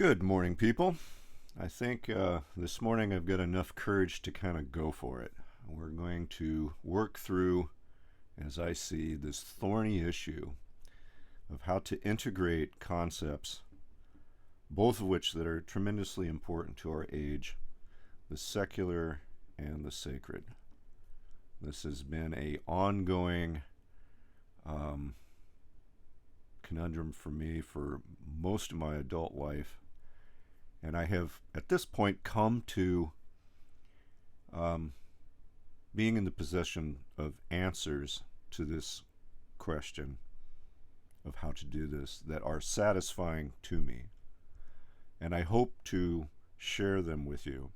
Good morning, people. I think this morning I've got enough courage to kind of go for it. We're going to work through, as I see, this thorny issue of how to integrate concepts, both of which that are tremendously important to our age, the secular and the sacred. This has been a ongoing conundrum for me for most of my adult life. And I have, at this point, come to being in the possession of answers to this question of how to do this that are satisfying to me. And I hope to share them with you.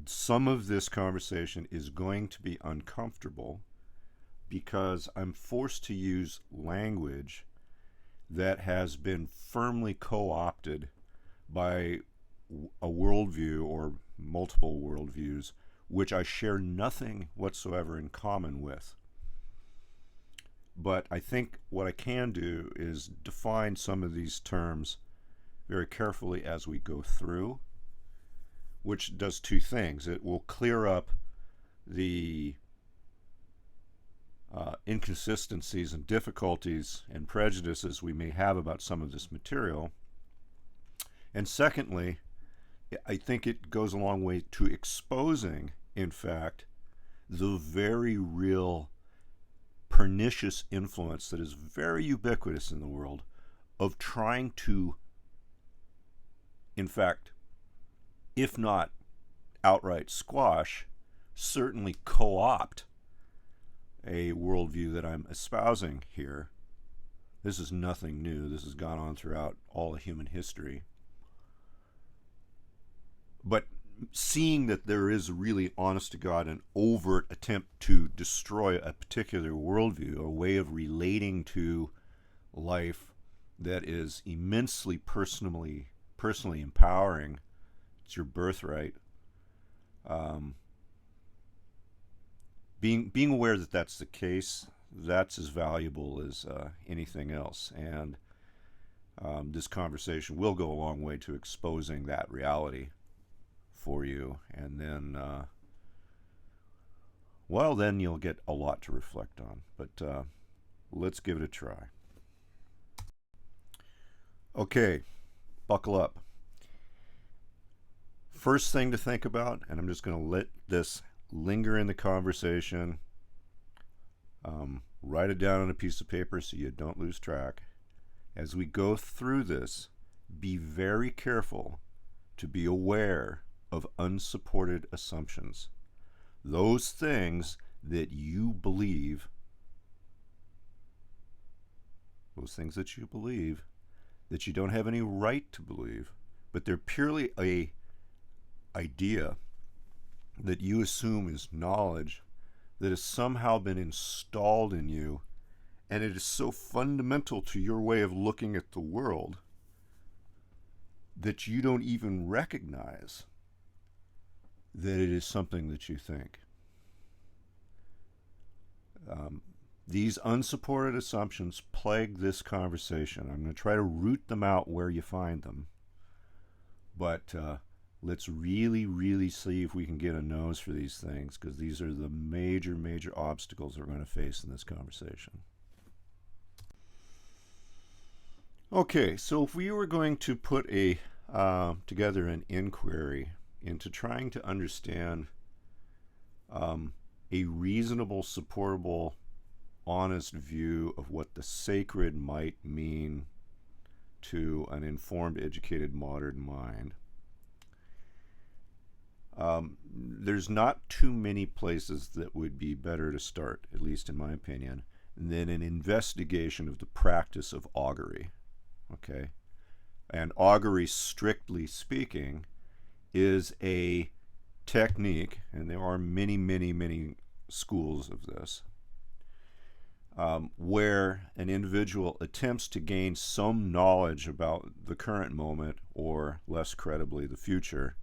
Some of this conversation is going to be uncomfortable because I'm forced to use language that has been firmly co-opted by a worldview or multiple worldviews which I share nothing whatsoever in common with. But I think what I can do is define some of these terms very carefully as we go through, which does two things. It will clear up the inconsistencies and difficulties and prejudices we may have about some of this material. And secondly, I think it goes a long way to exposing, in fact, the very real pernicious influence that is very ubiquitous in the world of trying to, in fact, if not outright squash, certainly co-opt a worldview that I'm espousing here. This is nothing new. This has gone on throughout all of human history. But seeing that there is really, honest to God, an overt attempt to destroy a particular worldview, a way of relating to life that is immensely personally empowering, it's your birthright. Being aware that that's the case, that's as valuable as anything else. And this conversation will go a long way to exposing that reality for you. And then, then you'll get a lot to reflect on. But let's give it a try. Okay, buckle up. First thing to think about, and I'm just going to let this linger in the conversation. Write it down on a piece of paper so you don't lose track. As we go through this, be very careful to be aware of unsupported assumptions. Those things that you believe, that you don't have any right to believe, but they're purely a idea that you assume is knowledge that has somehow been installed in you, and it is so fundamental to your way of looking at the world that you don't even recognize that it is something that you think. These unsupported assumptions plague this conversation. I'm going to try to root them out where you find them, but let's really, really see if we can get a nose for these things, because these are the major, major obstacles we're going to face in this conversation. Okay, so if we were going to put together an inquiry into trying to understand a reasonable, supportable, honest view of what the sacred might mean to an informed, educated, modern mind, there's not too many places that would be better to start, at least in my opinion, than an investigation of the practice of augury. Okay? And augury, strictly speaking, is a technique, and there are many, many, many schools of this, where an individual attempts to gain some knowledge about the current moment, or less credibly, the future,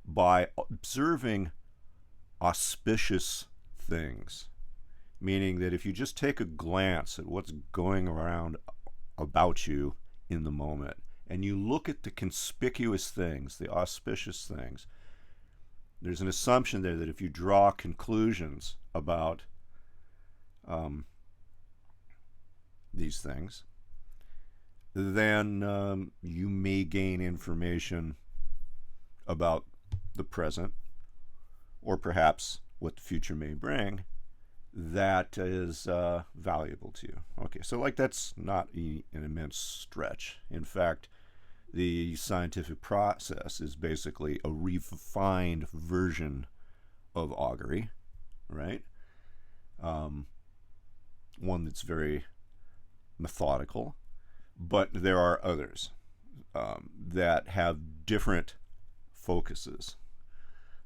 by observing auspicious things. Meaning that if you just take a glance at what's going around about you in the moment and you look at the conspicuous things, the auspicious things, there's an assumption there that if you draw conclusions about these things, then you may gain information about the present, or perhaps what the future may bring, that is valuable to you. Okay, so like that's not an immense stretch. In fact, the scientific process is basically a refined version of augury, right? One that's very methodical, but there are others that have different focuses.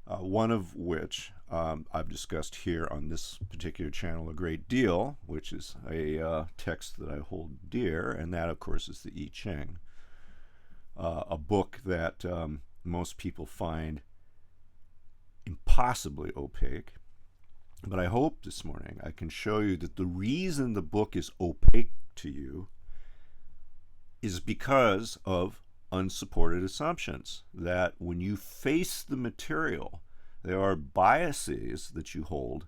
One of which I've discussed here on this particular channel a great deal, which is a text that I hold dear, and that, of course, is the I-Ching, a book that most people find impossibly opaque. But I hope this morning I can show you that the reason the book is opaque to you is because of unsupported assumptions, that when you face the material, there are biases that you hold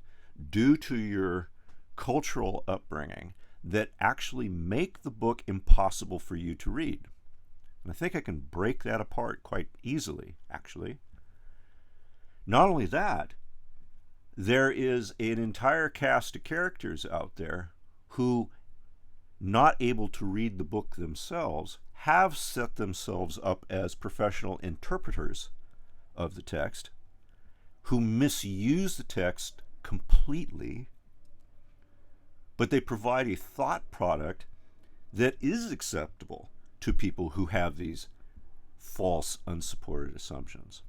due to your cultural upbringing that actually make the book impossible for you to read. And I think I can break that apart quite easily, actually. Not only that, there is an entire cast of characters out there who, not able to read the book themselves, have set themselves up as professional interpreters of the text, who misuse the text completely, but they provide a thought product that is acceptable to people who have these false, unsupported assumptions.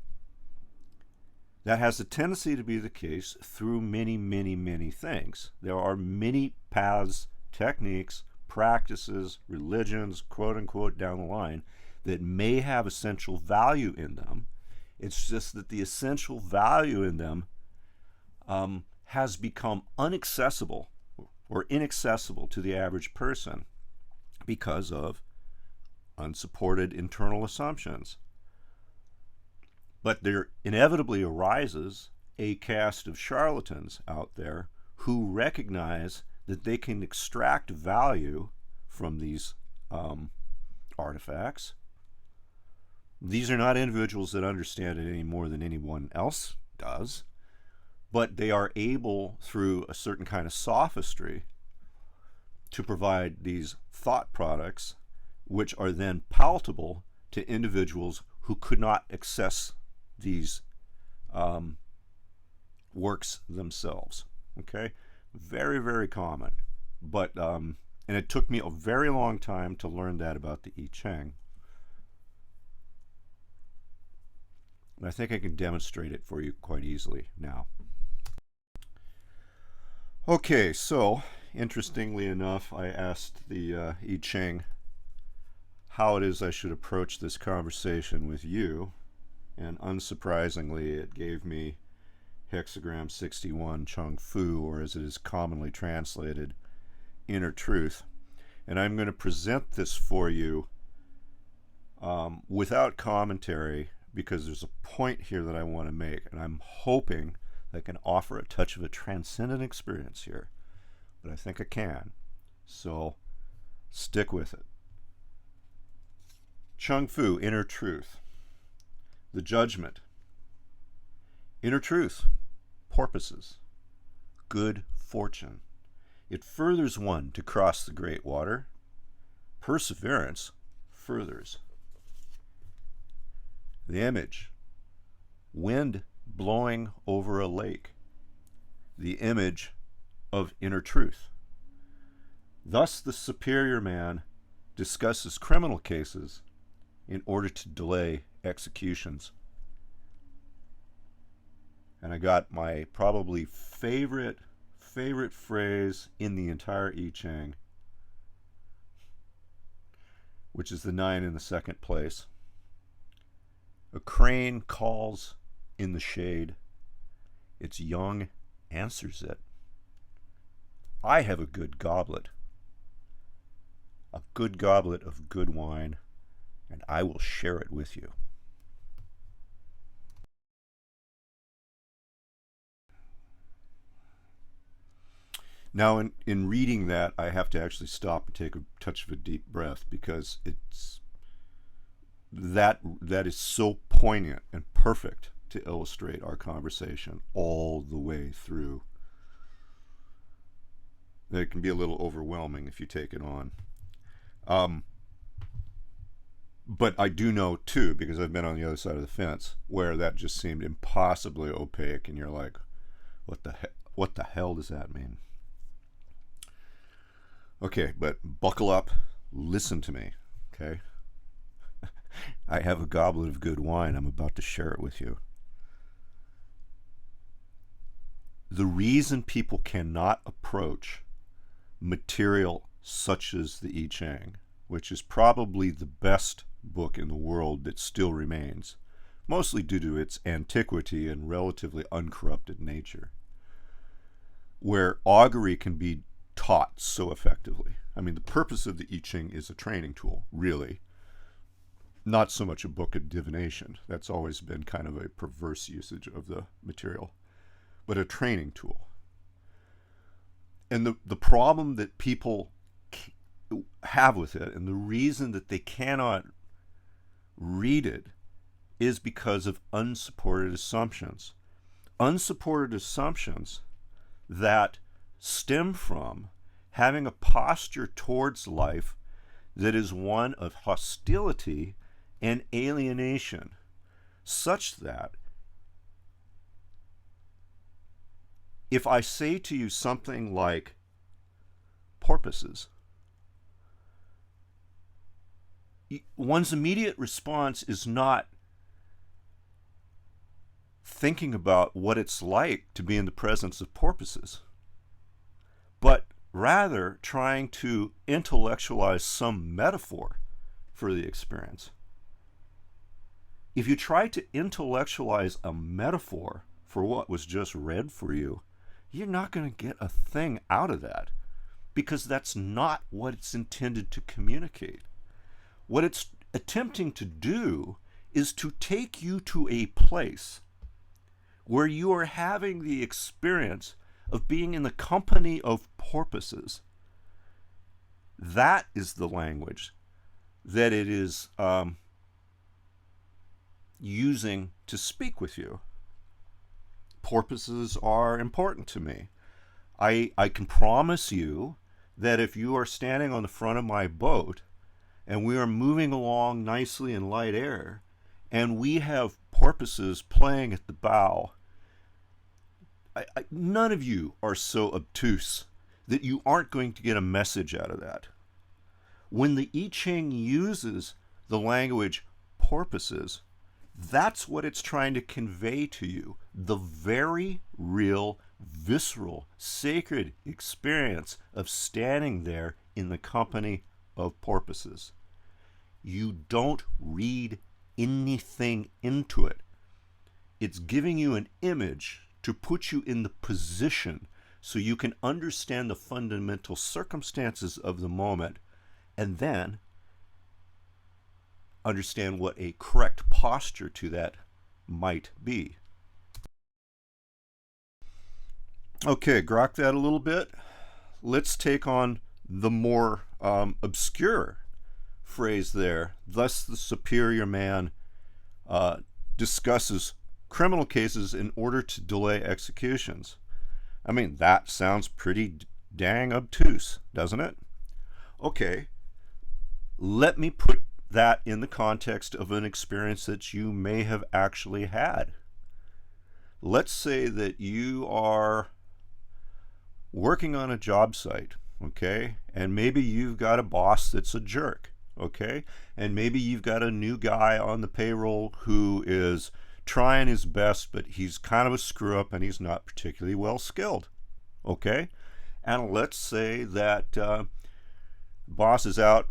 That has a tendency to be the case through many, many, many things. There are many paths, techniques, practices, religions, quote unquote, down the line that may have essential value in them. It's just that the essential value in them has become inaccessible to the average person because of unsupported internal assumptions. But there inevitably arises a cast of charlatans out there who recognize that they can extract value from these artifacts. These are not individuals that understand it any more than anyone else does, but they are able, through a certain kind of sophistry, to provide these thought products which are then palatable to individuals who could not access these works themselves. Okay, very, very common. But and it took me a very long time to learn that about the I-Ching. And I think I can demonstrate it for you quite easily now. Okay, so interestingly enough, I asked the I-Ching how it is I should approach this conversation with you, and unsurprisingly it gave me Hexagram 61 Chung Fu, or as it is commonly translated, inner truth. And I'm going to present this for you without commentary, because there's a point here that I want to make, and I'm hoping that I can offer a touch of a transcendent experience here, but I think I can, so stick with it. Chung Fu, inner truth. The judgment. Inner truth, porpoises. Good fortune. It furthers one to cross the great water. Perseverance furthers. The image. Wind blowing over a lake. The image of inner truth. Thus the superior man discusses criminal cases in order to delay executions. And I got my probably favorite phrase in the entire I-Ching, which is the 9 in the second place. A crane calls in the shade. Its young answers it. I have a good goblet. a good goblet of good wine, and I will share it with you. Now, in reading that, I have to actually stop and take a touch of a deep breath, because that is so poignant and perfect to illustrate our conversation all the way through. It can be a little overwhelming if you take it on. But I do know too, because I've been on the other side of the fence, where that just seemed impossibly opaque, and you're like, what the hell does that mean? Okay, but buckle up, listen to me, okay? I have a goblet of good wine. I'm about to share it with you. The reason people cannot approach material such as the I-Ching, which is probably the best book in the world that still remains, mostly due to its antiquity and relatively uncorrupted nature, where augury can be taught so effectively. I mean, the purpose of the I-Ching is a training tool, really. Not so much a book of divination. That's always been kind of a perverse usage of the material, but a training tool. And the problem that people have with it, and the reason that they cannot read it, is because of unsupported assumptions. Unsupported assumptions that stem from having a posture towards life that is one of hostility and alienation, such that if I say to you something like porpoises, one's immediate response is not thinking about what it's like to be in the presence of porpoises, but rather trying to intellectualize some metaphor for the experience. If you try to intellectualize a metaphor for what was just read for you, you're not going to get a thing out of that, because that's not what it's intended to communicate. What it's attempting to do is to take you to a place where you are having the experience of being in the company of porpoises. That is the language that it is using to speak with you. Porpoises are important to me. I can promise you that if you are standing on the front of my boat and we are moving along nicely in light air, and we have porpoises playing at the bow, none of you are so obtuse that you aren't going to get a message out of that. When the I-Ching uses the language porpoises, that's what it's trying to convey to you. The very real, visceral, sacred experience of standing there in the company of porpoises. You don't read anything into it. It's giving you an image to put you in the position so you can understand the fundamental circumstances of the moment, and then understand what a correct posture to that might be. Okay, grok that a little bit. Let's take on the more obscure phrase there. Thus the superior man discusses criminal cases in order to delay executions. I mean, that sounds pretty dang obtuse, doesn't it? Okay, let me put that in the context of an experience that you may have actually had. Let's say that you are working on a job site, okay? And maybe you've got a boss that's a jerk, okay? And maybe you've got a new guy on the payroll who is trying his best, but he's kind of a screw up and he's not particularly well skilled, okay? And let's say that boss is out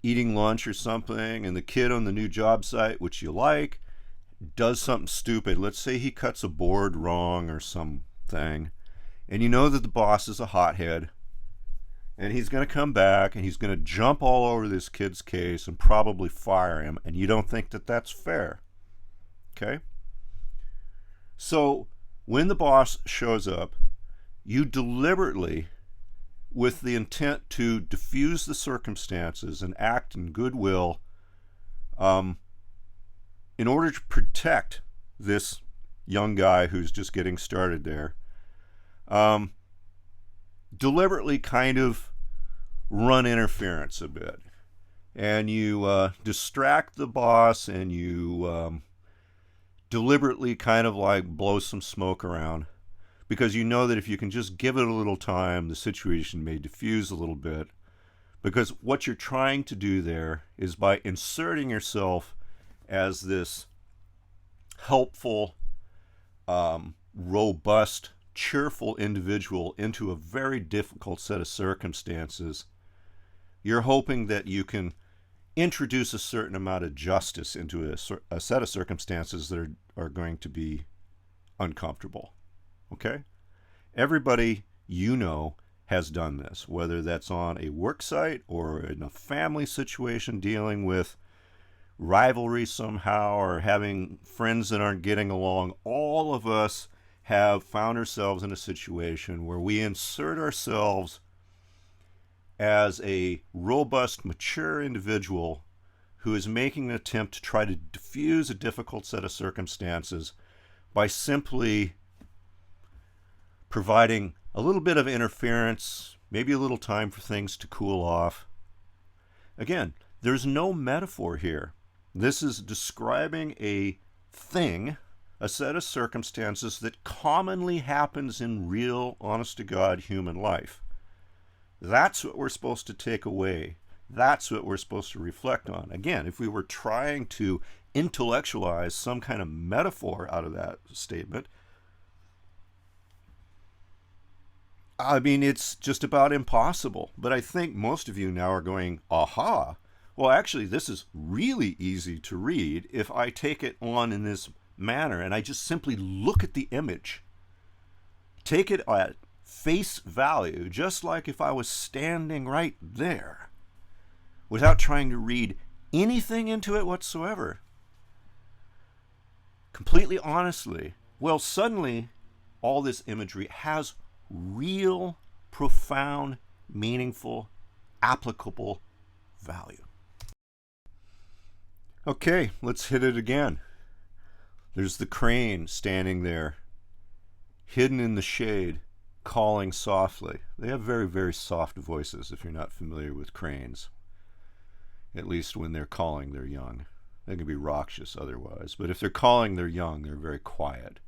eating lunch or something, and the kid on the new job site, which you like, does something stupid. Let's say he cuts a board wrong or something, and you know that the boss is a hothead, And he's going to come back and he's going to jump all over this kid's case and probably fire him. And you don't think that that's fair. Okay? So when the boss shows up, you deliberately, with the intent to diffuse the circumstances and act in goodwill, in order to protect this young guy who's just getting started there, deliberately kind of run interference a bit. And you distract the boss, and you deliberately kind of like blow some smoke around, because you know that if you can just give it a little time, the situation may diffuse a little bit. Because what you're trying to do there is, by inserting yourself as this helpful, robust, cheerful individual into a very difficult set of circumstances, you're hoping that you can introduce a certain amount of justice into a set of circumstances that are going to be uncomfortable. Okay? Everybody you know has done this, whether that's on a work site or in a family situation dealing with rivalry somehow, or having friends that aren't getting along. All of us have found ourselves in a situation where we insert ourselves as a robust, mature individual who is making an attempt to try to diffuse a difficult set of circumstances by simply providing a little bit of interference, maybe a little time for things to cool off. Again, there's no metaphor here. This is describing a thing, a set of circumstances that commonly happens in real, honest-to-God human life. That's what we're supposed to take away. That's what we're supposed to reflect on. Again, if we were trying to intellectualize some kind of metaphor out of that statement, I mean, it's just about impossible. But I think most of you now are going, aha, well, actually, this is really easy to read if I take it on in this manner and I just simply look at the image. Take it at face value, just like if I was standing right there, without trying to read anything into it whatsoever. Completely honestly, well, suddenly all this imagery has real, profound, meaningful, applicable value. Okay, let's hit it again. There's the crane standing there, hidden in the shade, calling softly. They have very, very soft voices if you're not familiar with cranes. At least when they're calling their young. They can be raucous otherwise, but if they're calling their young, they're very quiet.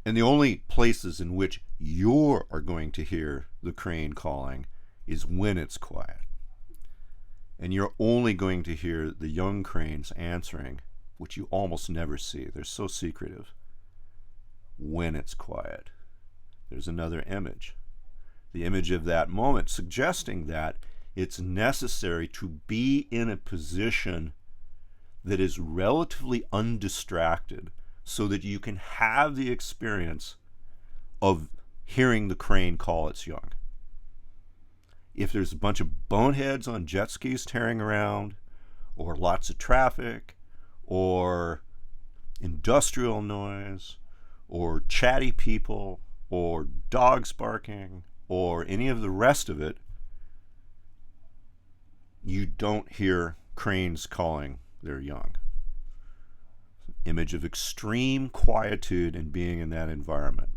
And the only places in which you are going to hear the crane calling is when it's quiet. And you're only going to hear the young cranes answering, which you almost never see. They're so secretive. When it's quiet. There's another image. The image of that moment, suggesting that it's necessary to be in a position that is relatively undistracted so that you can have the experience of hearing the crane call its young. If there's a bunch of boneheads on jet skis tearing around, or lots of traffic, or industrial noise, or chatty people, or dogs barking, or any of the rest of it, you don't hear cranes calling their young. Image of extreme quietude and being in that environment.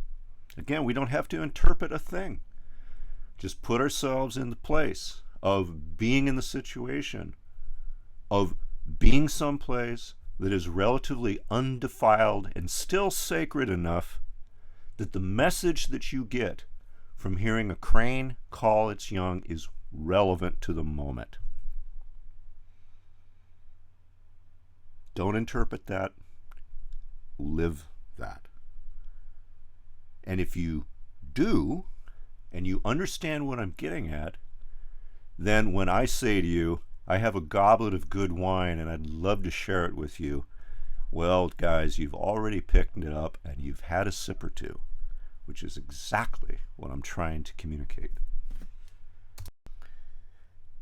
Again, we don't have to interpret a thing. Just put ourselves in the place of being in the situation, of being someplace that is relatively undefiled and still sacred enough that the message that you get from hearing a crane call its young is relevant to the moment. Don't interpret that. Live that. And if you do, and you understand what I'm getting at, then when I say to you, I have a goblet of good wine and I'd love to share it with you, well, guys, you've already picked it up and you've had a sip or two. which is exactly what I'm trying to communicate.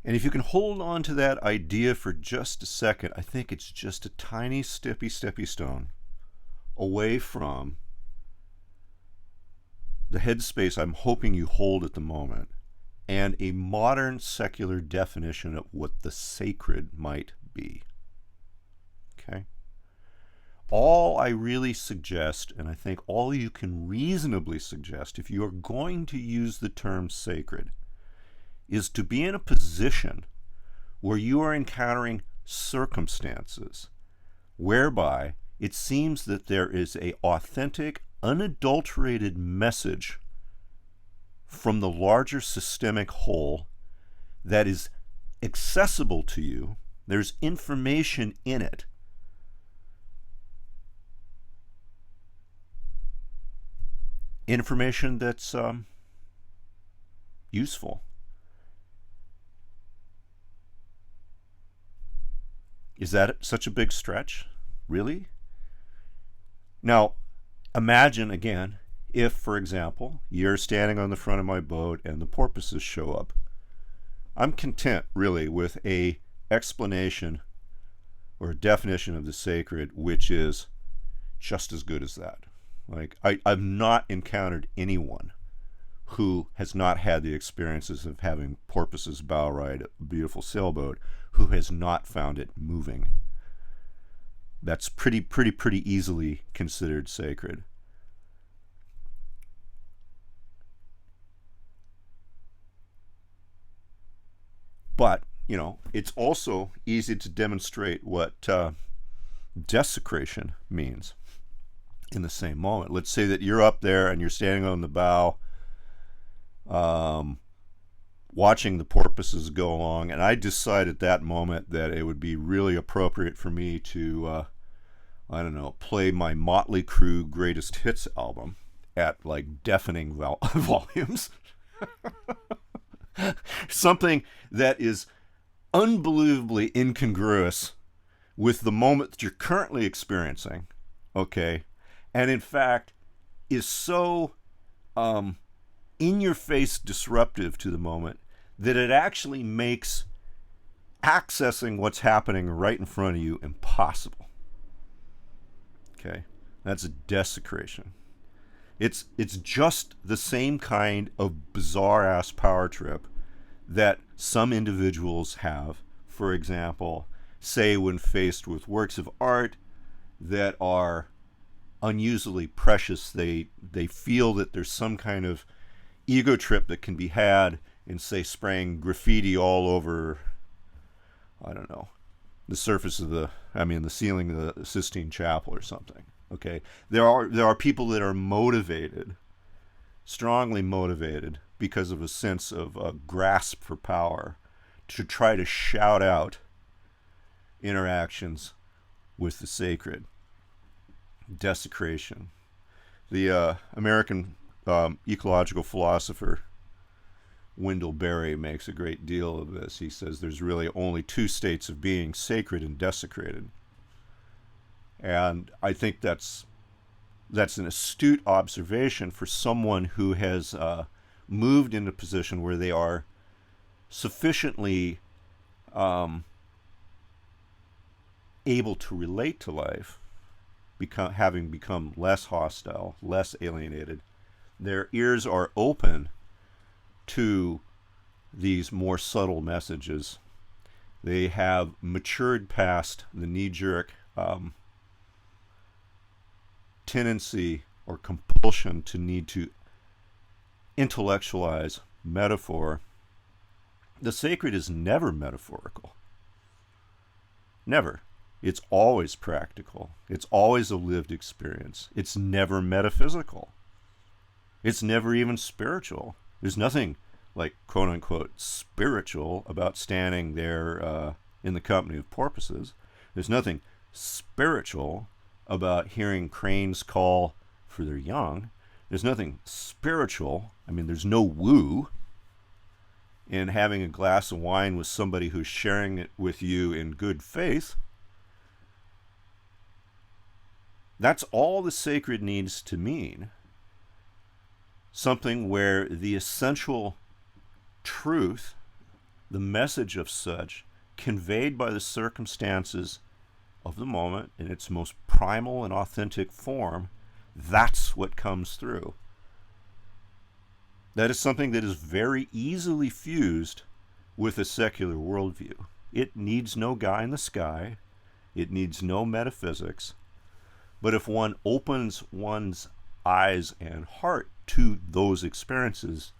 And if you can hold on to that idea for just a second, I think it's just a tiny steppy stone away from the headspace I'm hoping you hold at the moment, and a modern secular definition of what the sacred might be. Okay? All I really suggest, and I think all you can reasonably suggest, if you are going to use the term sacred, is to be in a position where you are encountering circumstances whereby it seems that there is an authentic, unadulterated message from the larger systemic whole that is accessible to you. There's information in it. Information that's useful. Is that such a big stretch? Really? Now, imagine again, if, for example, you're standing on the front of my boat and the porpoises show up. I'm content, really, with a explanation or a definition of the sacred which is just as good as that. Like, I've not encountered anyone who has not had the experiences of having porpoises bow ride a beautiful sailboat who has not found it moving. That's pretty easily considered sacred. But, you know, it's also easy to demonstrate what desecration means in the same moment. Let's say that you're up there and you're standing on the bow, watching the porpoises go along, and I decide at that moment that it would be really appropriate for me to, I don't know, play my Motley Crue greatest hits album at like deafening volumes. Something that is unbelievably incongruous with the moment that you're currently experiencing, okay, and in fact is so in-your-face disruptive to the moment that it actually makes accessing what's happening right in front of you impossible. Okay, that's a desecration. It's just the same kind of bizarre-ass power trip that some individuals have, for example, say when faced with works of art that are unusually precious, they feel that there's some kind of ego trip that can be had in, say, spraying graffiti all over, I don't know, the ceiling of the Sistine Chapel or something. Okay, there are people that are motivated, strongly motivated, because of a sense of a grasp for power, to try to shout out interactions with the sacred. Desecration. The American ecological philosopher Wendell Berry makes a great deal of this. He says there's really only two states of being: sacred and desecrated. And I think that's an astute observation for someone who has moved into a position where they are sufficiently able to relate to life, having become less hostile, less alienated. Their ears are open to these more subtle messages. They have matured past the knee-jerk tendency or compulsion to need to intellectualize metaphor. The sacred is never metaphorical. Never. It's always practical. It's always a lived experience. It's never metaphysical. It's never even spiritual. There's nothing like quote-unquote spiritual about standing there in the company of porpoises. There's nothing spiritual about hearing cranes call for their young. There's nothing spiritual. There's no woo in having a glass of wine with somebody who's sharing it with you in good faith. That's all the sacred needs to mean. something where the essential truth, the message of such, conveyed by the circumstances of the moment in its most primal and authentic form, that's what comes through. That is something that is very easily fused with a secular worldview. It needs no guy in the sky. It needs no metaphysics. But if one opens one's eyes and heart to those experiences,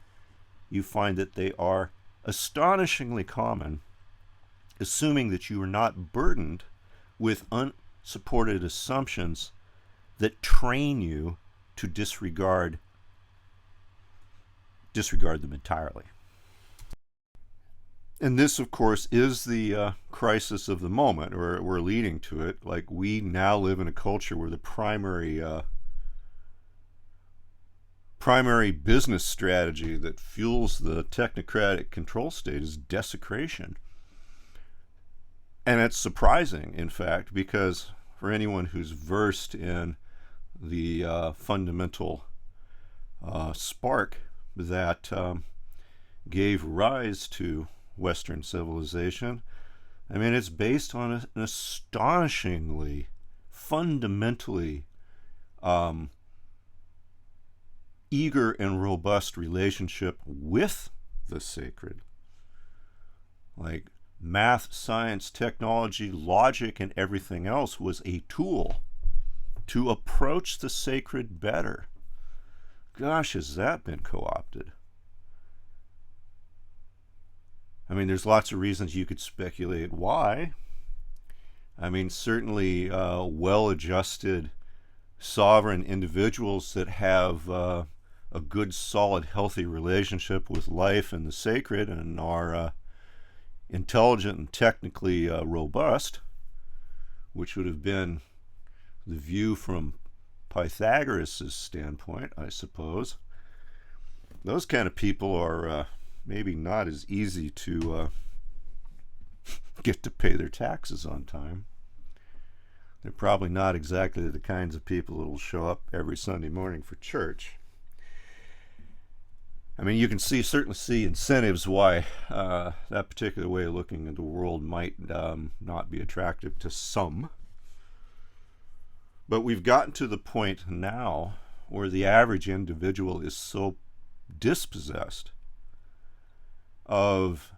you find that they are astonishingly common, assuming that you are not burdened with unsupported assumptions that train you to disregard them entirely. And this, of course, is the crisis of the moment, or we're leading to it. Like, we now live in a culture where the primary business strategy that fuels the technocratic control state is desecration. And it's surprising, in fact, because for anyone who's versed in the fundamental spark that gave rise to Western civilization, I mean, it's based on an astonishingly, fundamentally eager and robust relationship with the sacred. Like, math, science, technology, logic, and everything else was a tool to approach the sacred better. Gosh, has that been co-opted? I mean, there's lots of reasons you could speculate why. I mean, certainly well-adjusted, sovereign individuals that have a good, solid, healthy relationship with life and the sacred and are intelligent and technically robust, which would have been the view from Pythagoras' standpoint, I suppose. Those kind of people are maybe not as easy to get to pay their taxes on time. They're probably not exactly the kinds of people that will show up every Sunday morning for church. I mean, you can certainly see incentives why that particular way of looking at the world might not be attractive to some. But we've gotten to the point now where the average individual is so dispossessed of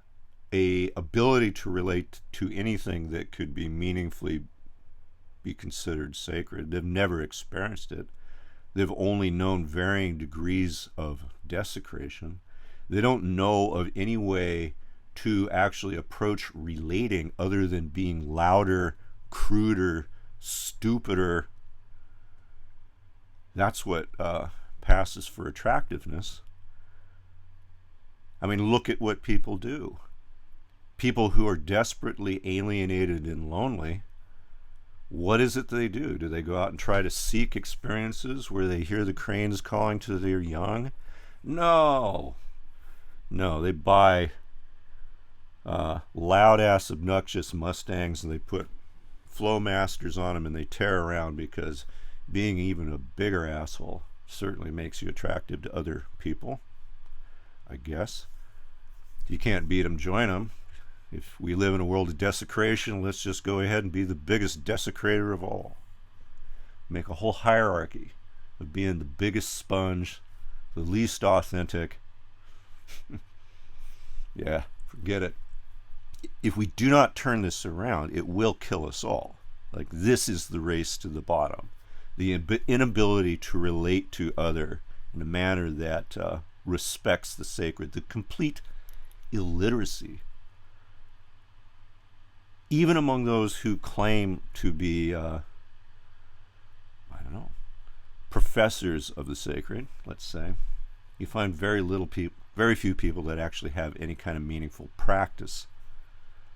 a ability to relate to anything that could be meaningfully be considered sacred. They've never experienced it. They've only known varying degrees of desecration. They don't know of any way to actually approach relating other than being louder, cruder, stupider. That's what passes for attractiveness. I mean, look at what people do. People who are desperately alienated and lonely, what is it they do? Do they go out and try to seek experiences where they hear the cranes calling to their young? No. No, they buy loud-ass, obnoxious Mustangs and they put Flowmasters on them and they tear around, because being even a bigger asshole certainly makes you attractive to other people, I guess. If you can't beat them, join them. If we live in a world of desecration, let's just go ahead and be the biggest desecrator of all. Make a whole hierarchy of being the biggest sponge, the least authentic. Yeah, forget it. If we do not turn this around, it will kill us all. Like, this is the race to the bottom. The inability to relate to other in a manner that respects the sacred, the complete illiteracy, even among those who claim to be, professors of the sacred, let's say, you find very few people that actually have any kind of meaningful practice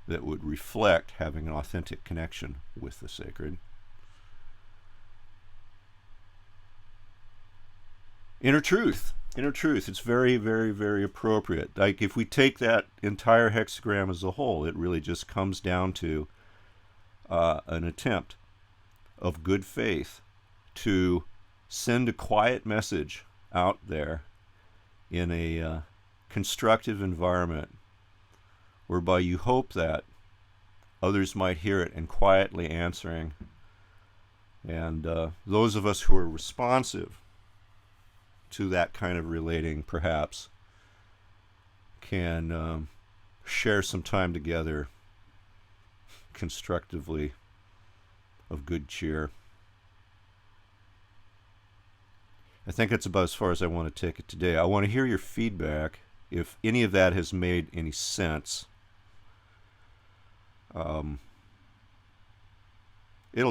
that would reflect having an authentic connection with the sacred. Inner truth. It's very, very, very appropriate. Like, if we take that entire hexagram as a whole, it really just comes down to an attempt of good faith to send a quiet message out there in a constructive environment whereby you hope that others might hear it and quietly answering. And those of us who are responsive to that kind of relating perhaps can share some time together constructively of good cheer. I think that's about as far as I want to take it today. I want to hear your feedback, if any of that has made any sense. It'll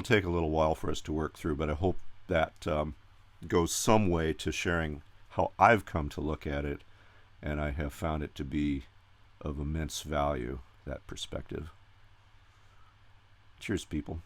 take a little while for us to work through, but I hope that goes some way to sharing how I've come to look at it, and I have found it to be of immense value, that perspective. Cheers, people.